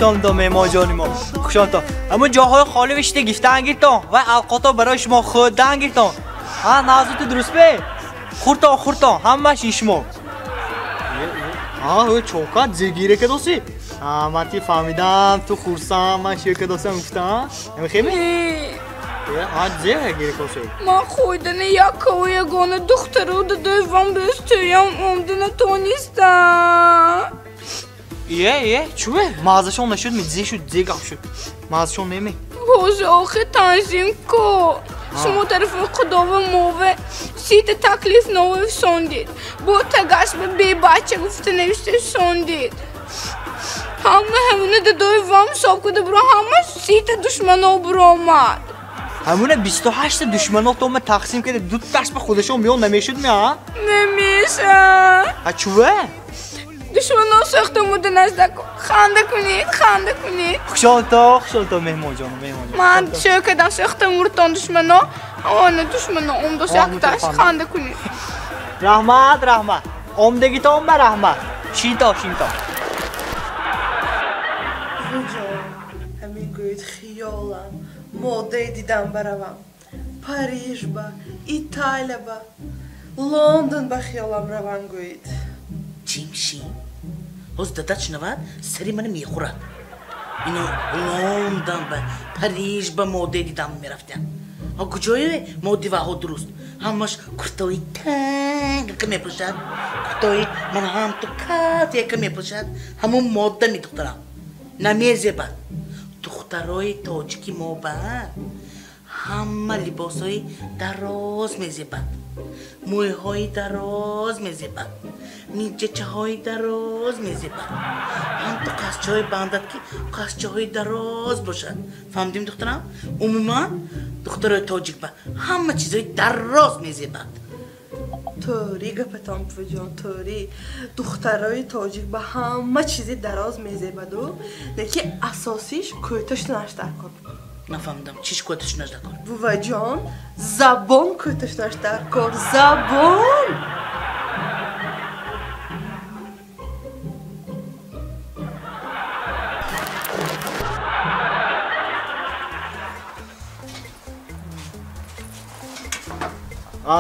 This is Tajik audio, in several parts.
خوشامتون مهمان ما خوشامتون اما جاهای خالی بشته گفتن گیرتون و القاطا برای شما خودن گیرتون ها نازوت درست به خورتان همش شما ها چوکات زگیره که دوستی من تی فهمیدم تو خورسان من شیر که دوستم گفتم خیلی زیره گیره کسی من خودن یک و یگانه دختر رو دویوان بستویم امدن تو نیستم چوه؟ مازشون نشد میزه شد زیگم شد مازشون نمی حوز آخه تنظیم کو شما طرف خدا و موه سیت تکلیف نوه سندید با تگاش به بی بچه گفته نوشته سندید همونه دوی وام ساب کده برو همه سیت دشمن ها برو آمد همونه 28 دشمن ها تو همه تقسیم کرده دو دست به خودشون میون نمیشد میان؟ نمیشه چوه؟ دشمن ها سخت موده نزدک خنده کنید خوشالتا مهمان جانم من چه کدن سخت مورتان دشمن ها آنه دشمن ها امدو سختش خنده کنید رحمت امدگی تا به رحمت شینتا همین گوید خیالم موده دیدم بروم پاریژ با ایتالیا با لندن با خیالم روان گوید چی؟ باز دادت شنود سری من میخورد اینو لندن با پاریژ با موده دیدم میرفتن ها کجای موده و ها درست همش کرتوی تنگ که میپوشد کرتوی من هم تو کات که میپوشد همون موده می دخترم نمیزه بد دخترای تاجیکی ما با همه لباسای دراز میزیبند موهای دراز میزیبند میجچه های دراز میزیبند هم تو قصچه های بندد که قصچه های دراز باشد فهمدیم دخترم؟ عموما دخترای تاجیک با همه چیزای دراز میزیبند توری گپتان جان توری دخترای تاجیک با همه چیزی دراز میزیبند و لیکن اساسیش کویتش نشتر کن نفهمدم چیش کویتش نشتر کن بوبا جان زبان کویتش نشتر کن زبان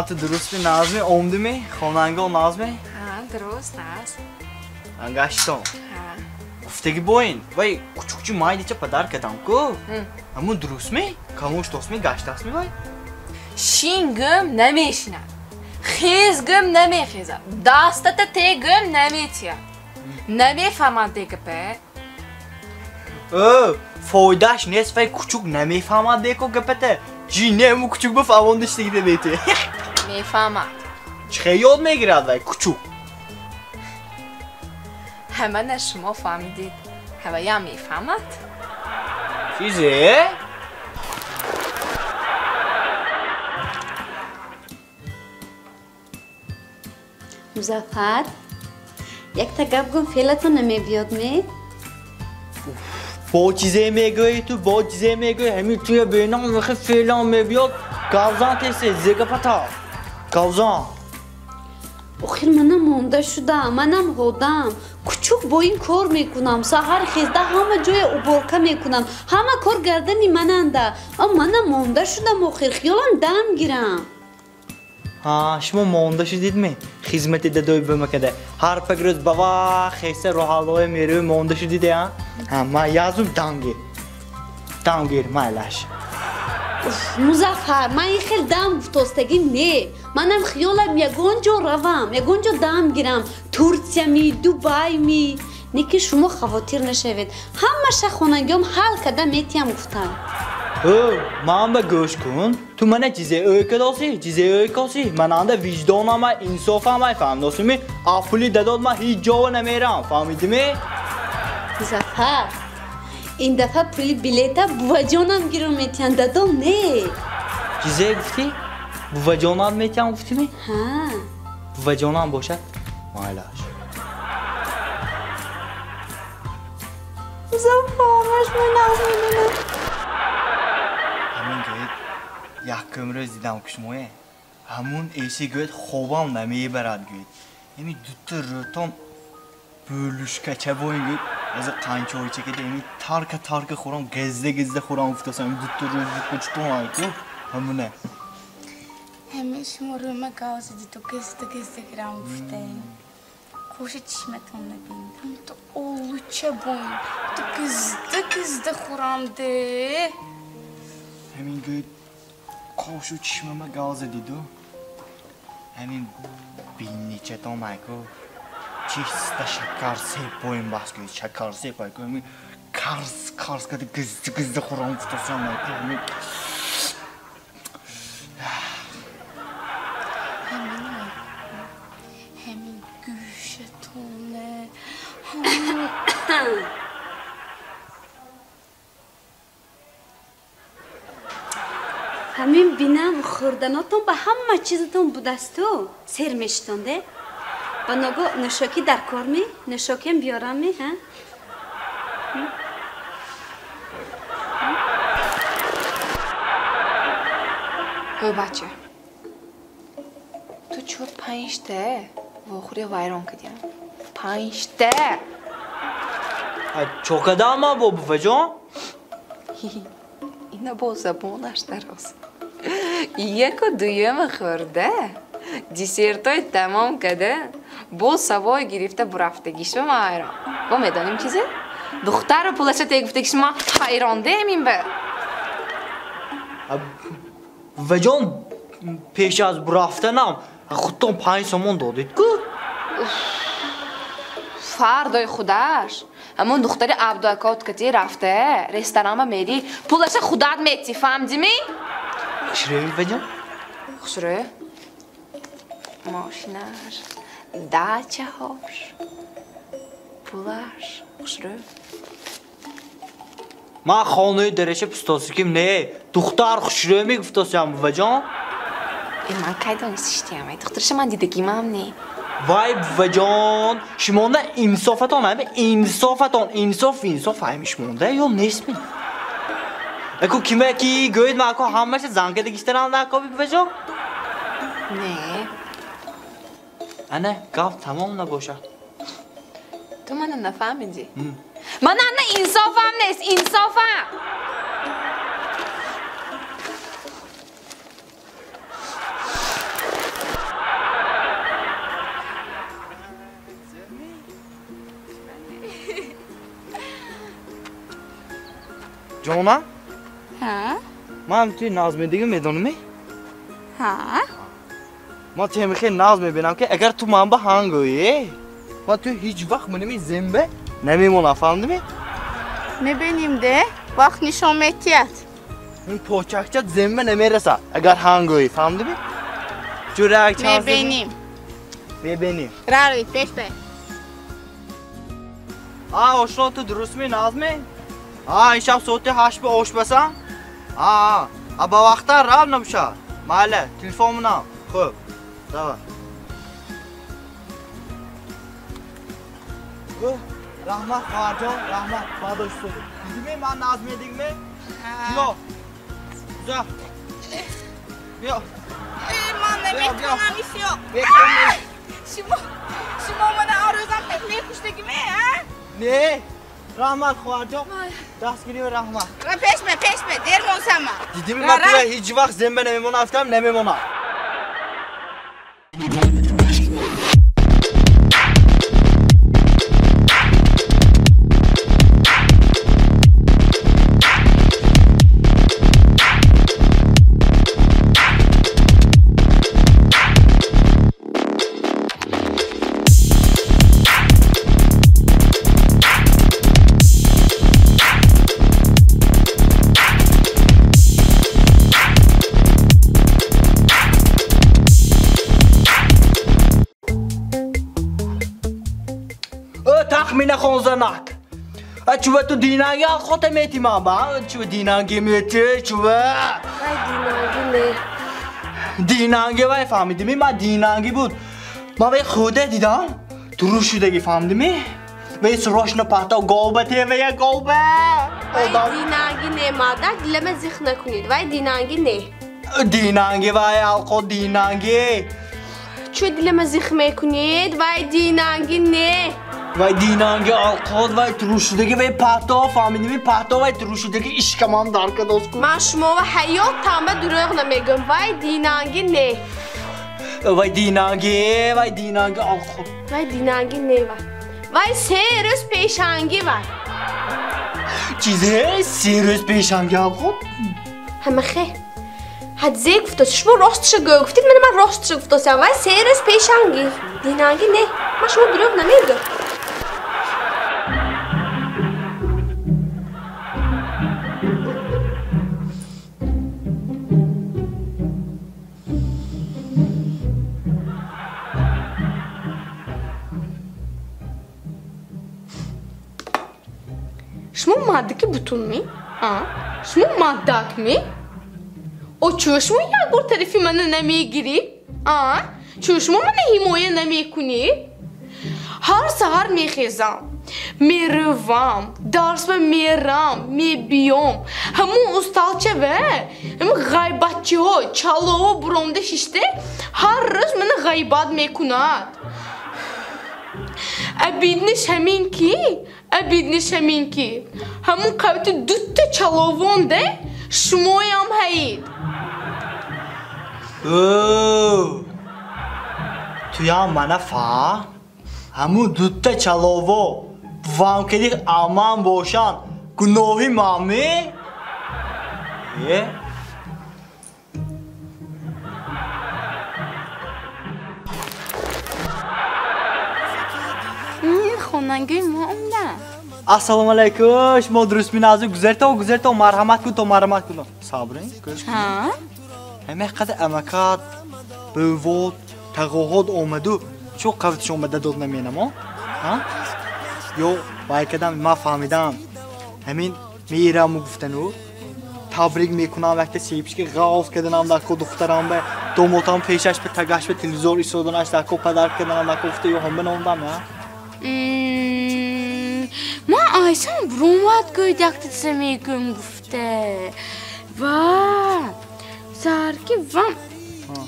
تو درست می نازمی اومده می خوننگا نازمی درست است گشتم گفتگی باین وای کوچوکچی مای دیچه پدر کدام کو همون درست می کاموش دوست می گشت است می وای شینگم نمیشنم خیزگم نمیخیزم دستت تیگم نمیتیم نمیفهمد دیگه به فایدهش نیست وای کوچوک نمیفهمد دیگه گپته جینه امو کوچوک بفهموندش دیگه بیته میفهمد چه یاد میگیرد وای کوچوک همه شما فهمیدید همه هم میفهمد چیزه؟ مزفر یک تا گپ گم فعلتون نمیبیاد می؟ با چیزه میگوی تو با چیزه میگوی همین توی بینام وقتی فعلا میبیاد گوزان تیسه زیگه پتا گوزان آخر منم مونده شدم منم هودم کوچوک با این کار میکنم سحر خیزده همه جای اوبالکه میکنم همه کار گردنی مننده اما منم مونده شدم آخر خیالم دم گیرم شما مونده شدید می خدمت دادوی بمکده هر پگروز بابا خیسه رو حالوی میروی مونده شدید ها ما یازم دانگیر مایلاش مزفر من این خیلی دم گفتستگی نه منم خیالم یگان جا روم یگان جا دم گیرم ترکیه می دوبای می نه که شما خواتیر نشوید همه شخوننگیم حل کده میتیم گفتم من به گوش کن تو من چیزه اوی کاسی من آنده وجدانم انصافم فهمیدی می آفولی دادال من هیچ جا نمیرم فهمیدی می زفر این دفعه پولی بلیتا بوا جانم گیرم میتین دادال نه چیزه گفتی؟ بوا جانم میتین گفتی می؟ ها بوا جانم باشد مایلاش زفرش من نازمیدونم همین گوید یک کمره دیدم کشموه همون ایسی گوید خوبم نمیبرد گوید همین دوتا روتام بولوشکه چه باید گوید از قنچه چکده همین تارک خورم گزده خورم افتاسم همین دوتا رو کچتون آید همونه همه شما روی من گازه دی تو گزده گرم افته خوش چشمتون نبیندم تو اولو چه باید تو گزده خورم ده همین گوید کاشو چشمه گازه دیدو همین بینی چطور مایکو چیستا شکر سیب بایم بس گوید شکر سیب باید همین کارس کده گزده خورم افتاسم مایکو همین همین گوشتونه همین بینم خوردناتون به همه چیزتون بودستو سر میشتونده با نگو نشاکی در کار می نشاکیم بیارم می ها اوی بچه تو چور 5 ده واخوری ویران کدیم 5 ده چوکده اما بابا جان اینا با زبانش دراز یک و دویم خورده دیسرتای تمام کده با سوای گرفته برفتگیش به ما حیران با میدانیم چیزه؟ دختر پولشه تگفتگیش ما حیران دهمیم به و جان پیش از برفتنم خودتون 5 سومون دادید که فردای خودش همون دختری عبدالکات کتی رفته رستوران میری پولش خودت میتی فهمدی می؟ خوشروی و جان؟ خوشروی؟ ماشینش دچه هاش پولش خوشروی من خانه درشه پستاسیکیم نه دختر خوشروی میگفتاسیم و جان من که دانستیشتیم دخترش من دیدگیم هم نه وای و جان شما نه انصافتان همه انصاف همیش مونده یا نیست می اکو کیمه کی گوید من اکو همش زنگه دگیشترم نکابی و جان نه انه گفت تمام نباشه تو منو نفهمیدی من نه انصافم نیست انصافم جانا ها من توی ناز دیگه میدونمی ها من توی خیلی ناز میبینم که اگر تو من با هنگویی من توی هیچ وقت منمی زنبه نمیمونم فهمدی میبینیم ده وقت نشون میتیت این پوچکچت زنبه نمیرسه اگر هنگویی فهمدی جوره یک چانس میبینیم راوی پیش به آشنا تو درست می ناز می این شب صوتی 8 به آش بسن با وقتا راب نبشه ماله تلفون منم خوب دوا رحمت خواهر جان رحمت باداش تو دیدی من ناز میدیم می بیا زا بیا من نمیتونم ایشو شما من آرزم پکنی کشتگی می نه رحمت خواهر جان دستگیری و رحمت پیش به دیر مونسم دیدی من توی هیچ وقت زنبه نمیمونم تخمین خونزنک چوه تو دینانگی خودم اعتماد با چوه دینانگی میته چوه وای دینانگی نه دینانگی وای فهمیدی می من دینانگی بود ما به خوده دیدم تو رو شدگی فهمیدی می به سروشن پاتا گوبته و یا گوبه وای دینانگی نه مادر دلم زیخ نکنید وای دینانگی نه دینانگی وای القو دینانگی چوه دلم زیخ میکنید وای دینانگی نه وای دینانگی القو وای تو رو شدگی وای پاتا فهمیدی می پاتا وای تو رو شدگی اشکمان دار که دوست من شما و حیات تامه دروغ نمیگم وای دینانگی نه وای دینانگی وای دینانگی القو وای دینانگی نه وای 3 روز پیشانگی وای چیزه 3 روز پیشانگی القو همه خیلی حد زیگ گفته شما راستش گفتید من راستش گفتم وای 3 روز پیشانگی دینانگی نه من شما دروغ نمیگم شما مادکی بتون می؟ شما مادک می؟ او چو شما یک بار طرفی من نمیگیری؟ چو شما من حمایه نمیکنی؟ هر سهر میخیزم میروم درس میرم میبیام همون استالچه و همون غیبتچی ها چلو و برونده ششته هر روز من غیبت میکند ابیدنش همین کی همون قوت دوتا چلوونده شمایم هید تو یا منه فا همون دوتا چلوو وام که دیگه امان باشن گناهی مامی خوننگی ما اونده السلام علیکم شما درست بینازو گذرتا مرحمت کن صبرین همه قدر امکات بوود تقاهد اومدو چو قوتش اومده داد نمینم یو باید کدم ما فهمیدم همین میرم و گفتنو تبریک میکنم وقتی سیبش که غاز کردنم دکو دخترم به دوموتام پیشش به تگاش به تلویزیون ایستادنش دکو پدر کردنم دکو گفته یو هم بنوندم ما آیسان برومات گویدکت سمیگم گفته و سارکی وام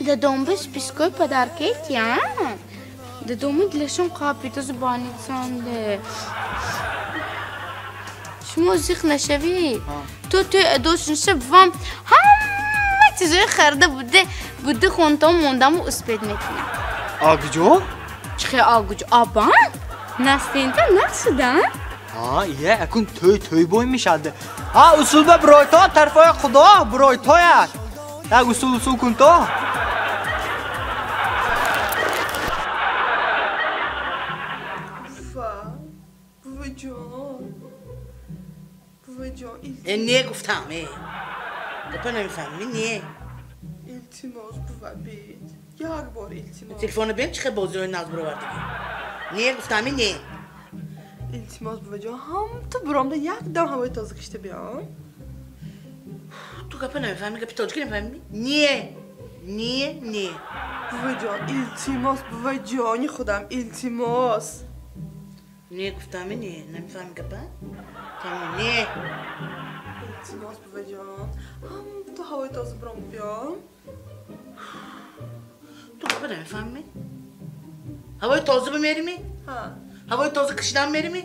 دادم بس بیسکوی پدر کیت یا دادم دلشون قابیت زبانی سانده شما زیخ نشوی تو دوست نشه وام همه چیزای خرده بوده خونتام موندم و اسپید میکنم آگجو؟ چخه آگجو؟ آبان؟ نستینده نشدن؟ یه اکن توی بوی میشده اصول به برای تو طرفای خدا برای تو یک اصول کن تو بابا جان نیه گفتم گفت نمیفهمی نیه التماس بابا بید یک بار التماس تلفن بیم چه بازی رو ناز برو وردگی نیه گفتم نیه التماس بابا جان هم تو برامده یک دم هوای تازه کشته بیام تو گفت نمیفهمی گفت تاجیکی نمیفهمی نیه بابا جان التماس بابا جانی خودم التماس نیه گفتم نیه نمیفهمی گفت تمام نیه التماس بابا جان هم تو هوای تازه برام بیام تو گفت نمیفهمی هوای تازه بمیرمی هوای تازه کشیدن میرمی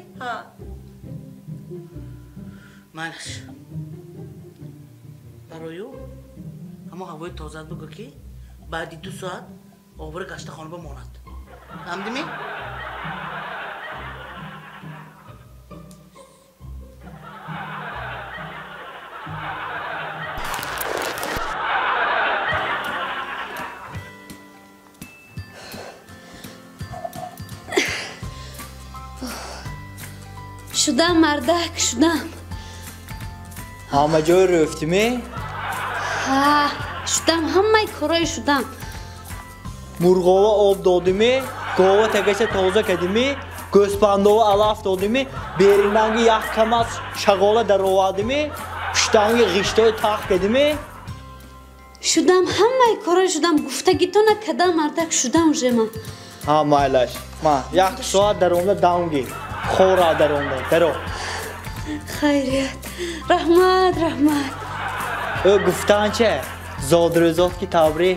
مالش برایو اما هوای تازه بگو که بعدی 2 ساعت آبر گشت خانه بماند فهمیدی؟ شدم مردک شدم همه جای رفتیمی؟ شدم همه کارای شدم مرغاوا آب دادیمی؟ گاوا تگش تازه کردیمی؟ Gözpandova alaf dodimi, berinangi yaxkamas şagola darovadimi, pishtangi g'ishtoy taq kedimi. شدم همه کارا شدم گفتگی تو نکردم مردک شدم جمع Ha maylash. Ma, yaxshi soat daronda daungi. Xora daronda, daro. خیریت رحمت رحمت O guftancha, zodirozot ki tabri.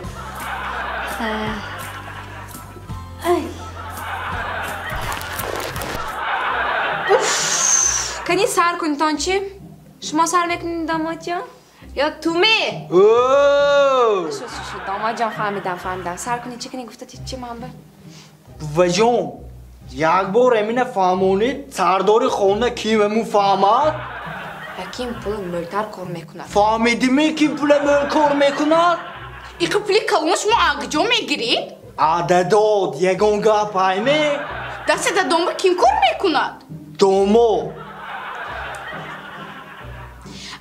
ای کنی سر کنی تانچی؟ شما سر میکنید داماد جان؟ یا تومه؟ شو داماد جان فهمیدم سر کنی چی کنی گفته چی من به؟ Vajon, یک بار امین فهمونید سرداری خونه کیممون فهمد؟ حکیم پول ملتر کار میکند فهمیدیمی کی پول مل کار میکند؟ ایقی پولی کلون شما اگجا میگیرید؟ عدداد یگان گپایمی دست دادم کیم کار میکند؟ دومو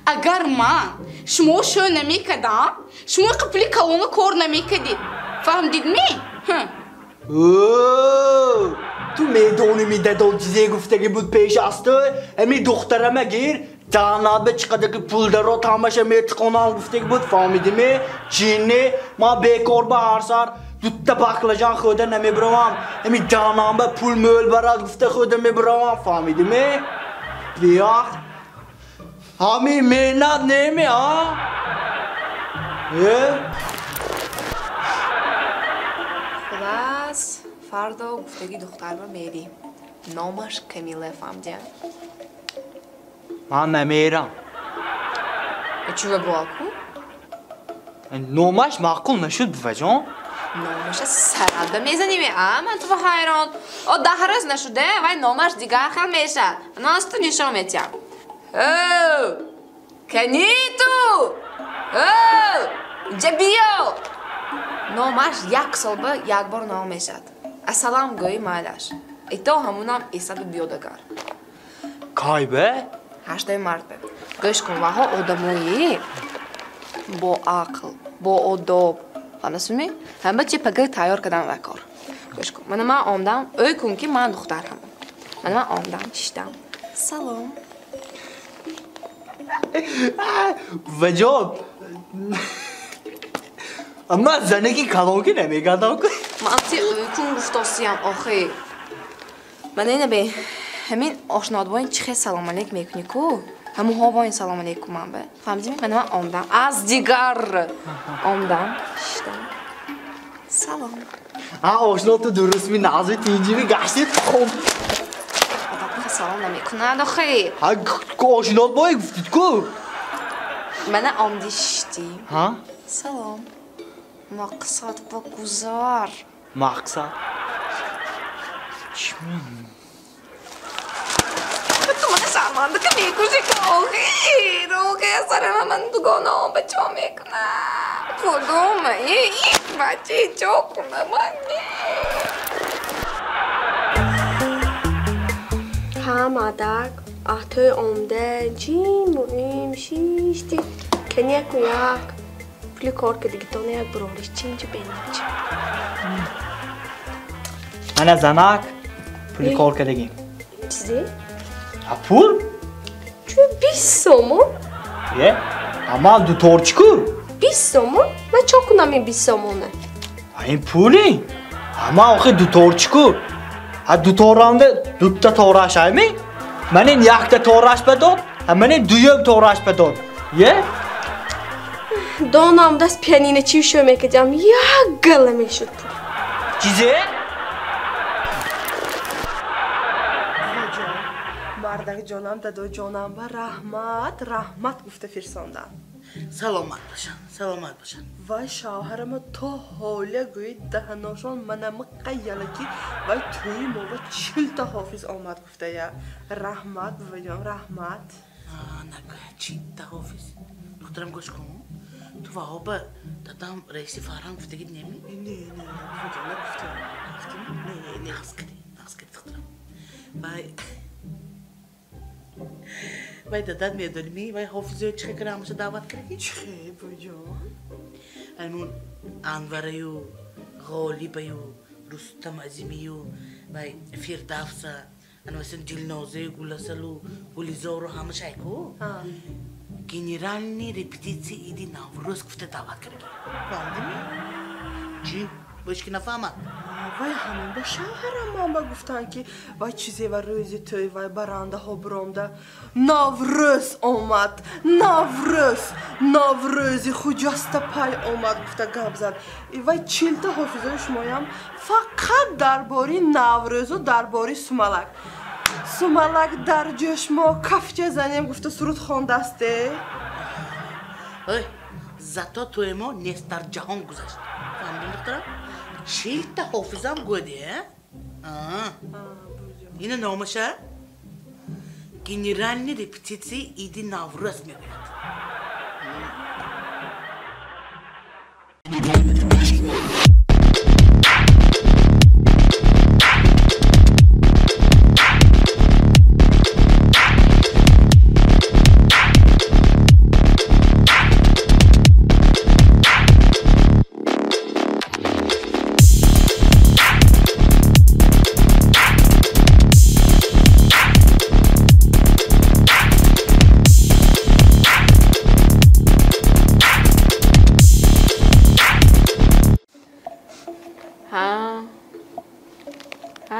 اگر من شما شو نمیکدم شما ایقی پولی کلون کار نمیکدید فهمدید می؟ تو میدونی میداداد چیزی گفتگی بود پیش استه امی دخترمه گیر جانات به چقدر که پول درو تماشه میتکنم گفتگی بود فهمیدیمی چینی ما بیکار به هر سر دوتا باقلجان خوده نمیبروم امی جانام به پول مول براد گفته خوده میبروم فهمیدیمی بیا همی مینت نمی ها خلاص فردا گفتگی دختر با میری نامش کمیله فهمدیم من نمیرم چی به باکو؟ نومش معقول نشد بفجان نامش سرده میزنیم من تو حیران او 10 روز نشده وای نامش دیگر خیلی میشد ناز تو نشون میتیم کنی تو اینجا بیا نامش 1 سال به 1 بار نام میشد السلام گوی مالش ایتا همونم ایساد بیادگار کای به؟ 8 مرد به گوش کن وها آدمایی با عقل با آداب فهمیدی؟ همه چی پگه تیار کردن و کار گوش کن من آمدم اوی کن که من دخترم من آمدم چشتم سلام وجاب اما زنگی کلانکی نمیگردم که من تی اوی کن گفتاسیم آخه من اینه به همین آشناد با این چخه سلام علیک میکنی کو همون ها با این سلام علیکم من به فهمیدی من آمدم از دیگر آمدم چشتم سلام آشناد تو درست می نازی تینجی می گشتید خوب آدم سلام نمیکنه آخه آشناد بایی گفتید کو من آمدیشتی ها؟ سلام مقصد بگذار مقصد چی میگی؟ تو من شرمنده که میکشی که آخی روگه سر من دوگانه به چا میکنم کدومه این بچه چا کنه من همادک آتوی آمده جیم و ایم شیشتی کنیک و یک پلی کار که دیگه تانه یک براریش چینجی بینیچی من زنک پولی کار کردگیم چیزی؟ پول؟ چوی 20 سومون؟ یه؟ اما دو تورچ کو 20 سومون؟ من چا کنم این 20 سومونه؟ این پولی؟ اما آخه دو تورچ کو دو تورانده دو تا توراش همی؟ من این 1 تا توراش بداد من این 2 توراش بداد یه؟ دانم دست پیانینه چی شو میکدم یک گله میشد چیزه؟ مردک جانم دادو جانم و رحمت گفته فرساندن سلامت باشن وای شوهرم تو حاله گوید دهناشان منم قیاله کی وای توی ما و 40 تا حافظ آمد گفته یا رحمت و جان رحمت نگه چی تا حافظ دخترم گوش کن تو وهابه دادم رئیسی فرهنگ گفتگی نمی؟ نه وجان نگفتم نه نقص کردی دخترم وای دادت میدونی وای حافظه چه کنه همشه دعوت کردی؟ چه وجان؟ همون انوره و غالیبه و رستم عظیمیو و فردوسا انا مثلا دلنازه گلسلو گلیزارو همه شایکو گنرالنی رپتیسی ایدی نوروز گفته دعوت کرده فهمیدی؟ چی؟ باش که نفهمم وای همین با شوهرم با گفتن که وای چیزی و روزی توی وای برانده ها برامده نوروز آمد نوروزی خوجسته پای آمد گفته گپ زد وای چیلت حافظه شمایم فقط درباره نوروز و درباره سومالک در جشما کفچه زنیم گفته سرود خوانده استه ای زتا توی ما نیست در جهان گذشت فهمیدیم دخترم؟ چیلت حافظم گوده اینه نامشه گنرالنی رپتیسی ایدی نوروز میگوید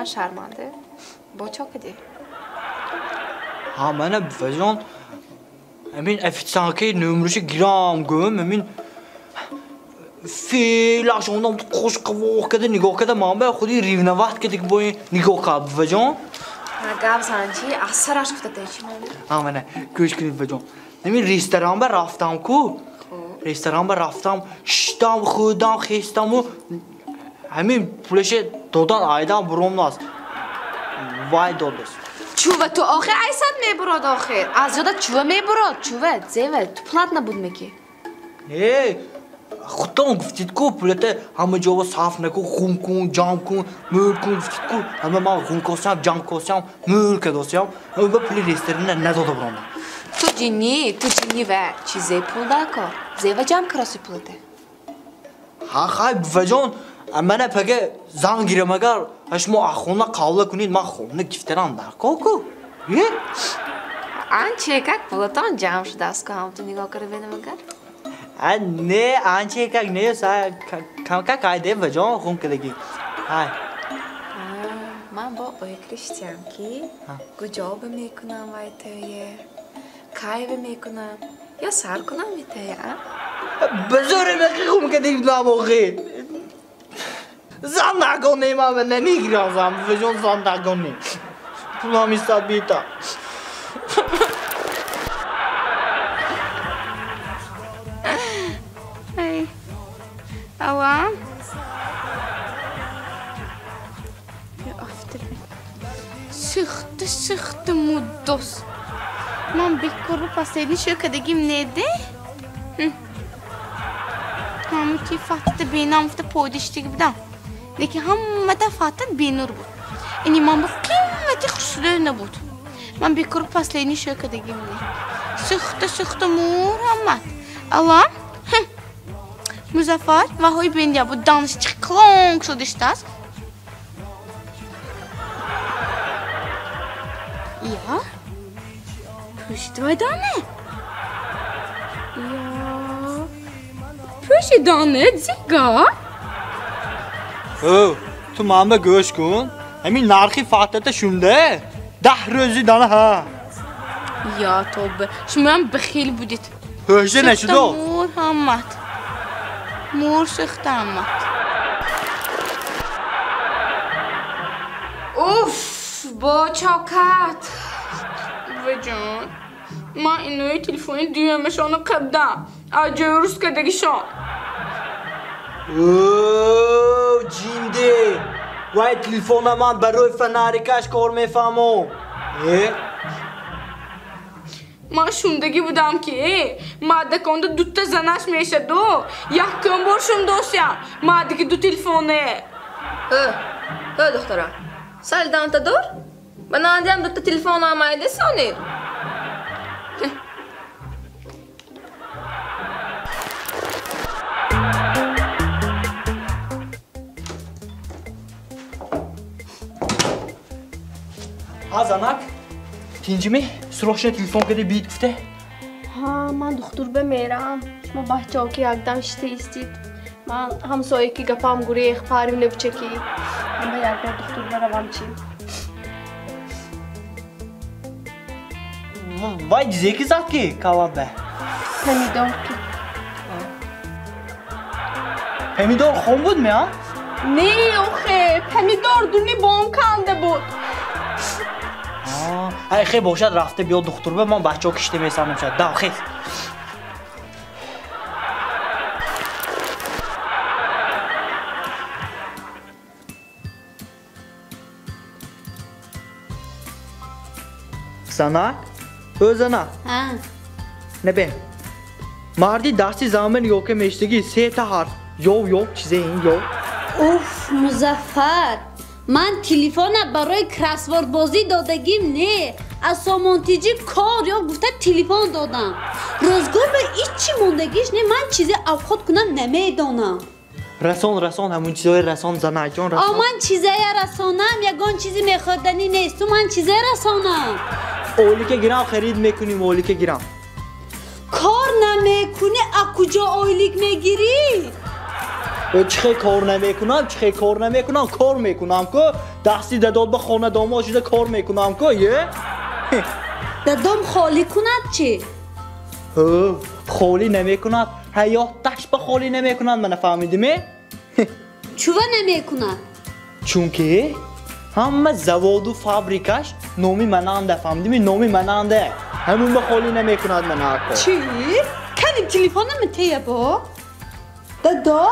شرمنده با چا کدی؟ ها من بفجان امین افیتسانکی نمروش گرام گم امین فیلاش اونم خوش قوق کده نگاه کده مامبه خودی ریونوات کده که باید نگاه کد بفجان گاب سانچی اثرش کده تیچی مانده؟ ها من گوش کنید بفجان امین ریستران به رفتم کو ریستران به رفتم شتم خودم خیستم و همین پولش دادن آیدم برام ناست وای دادست چوه تو آخر ایساد میبراد آخر از یادت چوه میبراد چوه زیوه تو پلات نبود میکی خودتان گفتید کو پولت همه جا صاف نکو خون کن جام کن مول کن گفتید کو همه من خون کاسم جام کاسم مول کداسم همه به پول ریسترینه نداده برام تو جینی و چیزی پول داکا زیوه جام کراسی پولته ها خواهی بفجان من پگه زن گیرم اگر شما خونه قابل کنید من خونه گفترم در کو آن چیکک پولتان جمع شده است که هم تو نگاه کرده بینم اگر نه آن چیکک نه کم که قایده بجان خون کدگی من با کریستیان کی گجاب میکنم وای تویه کایو میکنم یا سر کنم میتویه بزاره بقی خون کدگی نماغی زن نگونه من نمیگیرم زن بفجان زن نگونه پولم ایستاد بیتا اوام سخت مدوس من بکر پسیدی شو کدگیم نده همه کی فاتت بینام فت پودشتی بودم لیکن همه تا فاتت بینور بود اینی من با قیمتی خشلو نبود من بکر پسیدی شو کدگیم نه سخت مور همت الان مزفر و های بینیا بود دانشچی کلونگ شدشت است یا پشت دانه یا پشت دانه زیگا تو مامه گوش کن همین نرخی فاتت شونده 10 روزی دانه ها یا توبه شما هم بخیل بودید هشته نشده مور همت مور سخت همت اوف با چاکت بجان من اینوی تلفونی دیومشانو کردم اجورس کدگیشان جینده وای تلفون من برای فناریکش کار میفهمم من شوندگی بودم که مادکانده دوتا زنش میشه دو یک کمبر شوندوسیم مادکی دو تلفونه دخترم سال دانتا دور من آدم دوتا تلفون آمایده سانید азанак тинҷими срочно телефон каде биид гуфте ها من دختر بمیرم شما بچه ها که یکدم شتیستید من همسایه که گپم گریخ پاریم نبچکی من یکدم دختر بروم چی вай дизеки зад ки калабе پمیدار که помидор хом буд меа نه اوخه پمیدار دونی بام کنده بود ай хе бошад рафте биё духтур ба ман бачаҳо кишта месамам шад дав хез занак занак ها набе марди дасти заман ёке мештаги сета ҳарф ёв чизеин ёв уф музаффар من تلفن برای کرسورد بازی دادگیم نه از سامانتیجی کار یا گفته تلفن دادم روزگار به هیچی موندگیش نه من چیزی افخاد کنم نمیدانم расон ҳамун чизои расон занакҷон расон من چیزای رسانم یگان چیزی میخوردنی نیست تو من چیزای رسانم олика гирам харид мекуним олика гирам کار نمیکنی از کجا آیلیک میگیری؟ چی خیلی کار نمیکنم کار میکنم که دستی داد به خانه داماد شده کار میکنم که یه دادم خالی کند چی؟ خالی نمیکند حیاتش به خالی نمیکند من فهمیدیم چوه نمیکند؟ چون که همه زواد و فابریکاش نومی مننده فهمیدیم نومی مننده همون به خالی نمیکند من هر چی؟ کنیم تلفنم تیه با؟ دادا؟